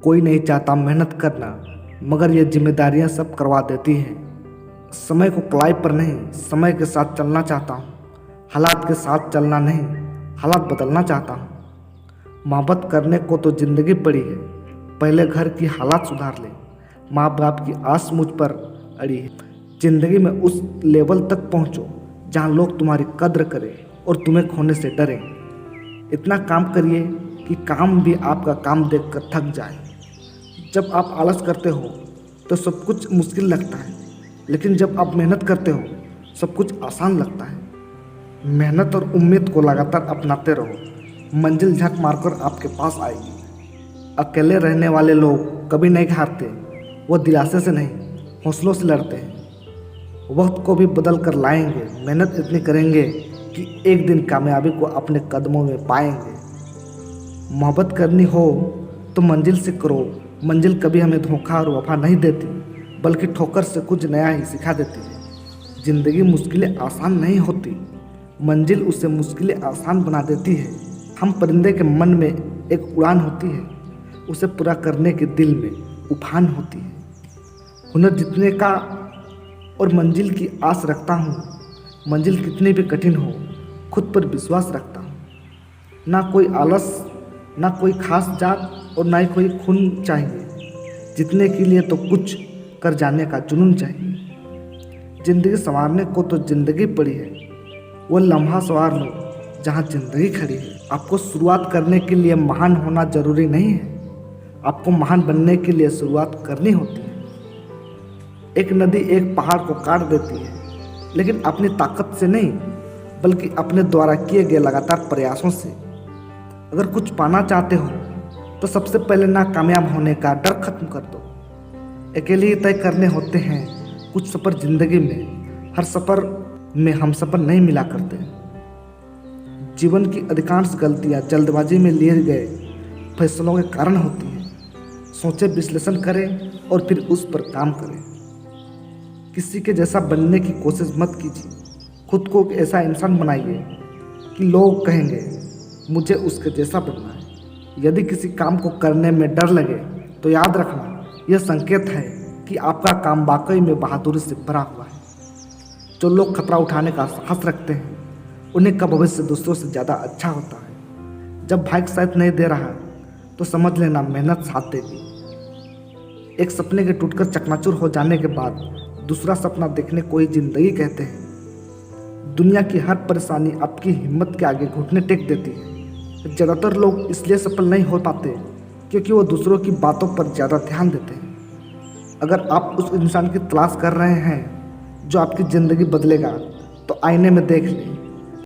कोई नहीं चाहता मेहनत करना, मगर ये जिम्मेदारियां सब करवा देती हैं। समय को कलाई पर नहीं, समय के साथ चलना चाहता हूँ। हालात के साथ चलना नहीं, हालात बदलना चाहता हूँ। मोहब्बत करने को तो ज़िंदगी पड़ी है, पहले घर की हालात सुधार ले। माँ बाप की आस मुझ पर अड़ी है। ज़िंदगी में उस लेवल तक पहुँचो जहाँ लोग तुम्हारी कद्र करें और तुम्हें खोने से डरें। इतना काम करिए कि काम भी आपका काम देखकर थक जाए। जब आप आलस करते हो तो सब कुछ मुश्किल लगता है, लेकिन जब आप मेहनत करते हो सब कुछ आसान लगता है। मेहनत और उम्मीद को लगातार अपनाते रहो, मंजिल झक मारकर आपके पास आएगी। अकेले रहने वाले लोग कभी नहीं हारते, वो दिलासे से नहीं, हौसलों से लड़ते हैं। वक्त को भी बदल कर लाएंगे, मेहनत इतनी करेंगे कि एक दिन कामयाबी को अपने कदमों में पाएंगे। मोहब्बत करनी हो तो मंजिल से करो। मंजिल कभी हमें धोखा और वफा नहीं देती, बल्कि ठोकर से कुछ नया ही सिखा देती है। ज़िंदगी मुश्किलें आसान नहीं होती, मंजिल उसे मुश्किलें आसान बना देती है। हम परिंदे के मन में एक उड़ान होती है, उसे पूरा करने के दिल में उफान होती है। हुनर जीतने का और मंजिल की आस रखता हूँ। मंजिल कितनी भी कठिन हो, खुद पर विश्वास रखता हूँ। ना कोई आलस, ना कोई खास जात और ना ही कोई खून चाहिए। जीतने के लिए तो कुछ कर जाने का जुनून चाहिए। ज़िंदगी संवारने को तो ज़िंदगी पड़ी है, वो लम्हा संवार लो जहाँ ज़िंदगी खड़ी है। आपको शुरुआत करने के लिए महान होना ज़रूरी नहीं है, आपको महान बनने के लिए शुरुआत करनी होती है। एक नदी एक पहाड़ को काट देती है, लेकिन अपनी ताकत से नहीं, बल्कि अपने द्वारा किए गए लगातार प्रयासों से। अगर कुछ पाना चाहते हो तो सबसे पहले नाकामयाब होने का डर खत्म कर दो। अकेले ही तय करने होते हैं कुछ सफ़र ज़िंदगी में, हर सफ़र में हम सफ़र नहीं मिला करते। जीवन की अधिकांश गलतियां जल्दबाजी में लिए गए फैसलों के कारण होती हैं। सोचें, विश्लेषण करें और फिर उस पर काम करें। किसी के जैसा बनने की कोशिश मत कीजिए, खुद को एक ऐसा इंसान बनाइए कि लोग कहेंगे मुझे उसके जैसा बनना है। यदि किसी काम को करने में डर लगे तो याद रखना, यह संकेत है कि आपका काम वाकई में बहादुरी से भरा हुआ है। जो लोग खतरा उठाने का साहस रखते हैं, उन्हीं का भविष्य दूसरों से ज़्यादा अच्छा होता है। जब भाग्य साथ नहीं दे रहा तो समझ लेना मेहनत साथ देगी। एक सपने के टूटकर चकनाचूर हो जाने के बाद दूसरा सपना देखने को ही जिंदगी कहते हैं। दुनिया की हर परेशानी आपकी हिम्मत के आगे घुटने टेक देती है। ज़्यादातर लोग इसलिए सफल नहीं हो पाते क्योंकि वो दूसरों की बातों पर ज़्यादा ध्यान देते हैं। अगर आप उस इंसान की तलाश कर रहे हैं जो आपकी ज़िंदगी बदलेगा, तो आईने में देख लें,